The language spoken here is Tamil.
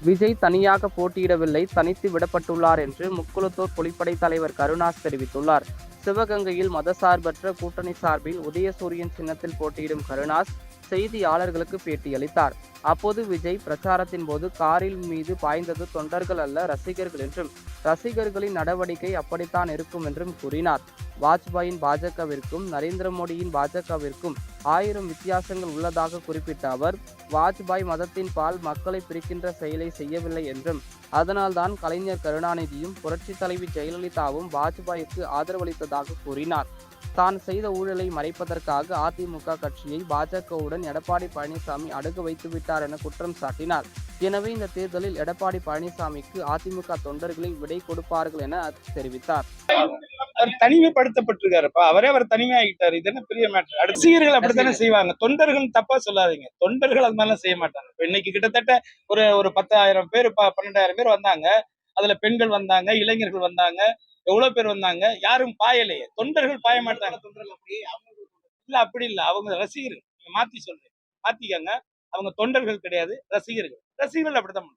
விஜய் தனியாக போட்டியிடவில்லை, தனித்து விடப்பட்டுள்ளார் என்று முக்குளத்தூர் புலிப்படை தலைவர் கருணாஸ் தெரிவித்துள்ளார். சிவகங்கையில் மதசார்பற்ற கூட்டணி சார்பில் உதயசூரியன் சின்னத்தில் போட்டியிடும் கருணாஸ் செய்தியாளர்களுக்கு பேட்டியளித்தார். அப்போது விஜய் பிரச்சாரத்தின் போது காரில் மீது பாய்ந்தது தொண்டர்கள் அல்ல, ரசிகர்கள் என்றும், ரசிகர்களின் நடவடிக்கை அப்படித்தான் இருக்கும் என்றும் கூறினார். வாஜ்பாயின் பாஜகவிற்கும் நரேந்திர மோடியின் பாஜகவிற்கும் 1000 வித்தியாசங்கள் உள்ளதாக குறிப்பிட்ட அவர், வாஜ்பாய் மதத்தின் பால் மக்களை பிரிக்கின்ற செயலை செய்யவில்லை என்றும், அதனால்தான் கலைஞர் கருணாநிதியும் புரட்சி தலைவி ஜெயலலிதாவும் வாஜ்பாய்க்கு ஆதரவளித்ததாக கூறினார். தான் செய்த ஊழலை மறைப்பதற்காக அதிமுக கட்சியை பாஜகவுடன் எடப்பாடி பழனிசாமி அடகு வைத்துவிட்டார் என குற்றம் சாட்டினார். எனவே இந்த தேர்தலில் எடப்பாடி பழனிசாமிக்கு அதிமுக தொண்டர்களை விடை கொடுப்பார்கள் என தெரிவித்தார். அவர் தனிமைப்படுத்தப்பட்டிருக்காருப்பா, அவர் தனிமையாகிட்டாரு. இது என்ன பெரிய மேட்டர்? ரசிகர்கள் அப்படித்தானே செய்வாங்க. தொண்டர்கள் தப்பா சொல்லாதீங்க, தொண்டர்கள் அது மாதிரிலாம் செய்ய மாட்டாங்க. இன்னைக்கு கிட்டத்தட்ட ஒரு 10,000 பேர் 12,000 பேர் வந்தாங்க. அதுல பெண்கள் வந்தாங்க, இளைஞர்கள் வந்தாங்க, எவ்வளவு பேர் வந்தாங்க. யாரும் பாயலையே, தொண்டர்கள் பாய மாட்டாங்க. இல்ல அப்படி இல்ல, அவங்க ரசிகர்கள். நீங்க மாத்தி சொல்றீங்க, மாத்திக்கங்க. அவங்க தொண்டர்கள் கிடையாது, ரசிகர்கள். ரசிகர்கள் அப்படித்தான்.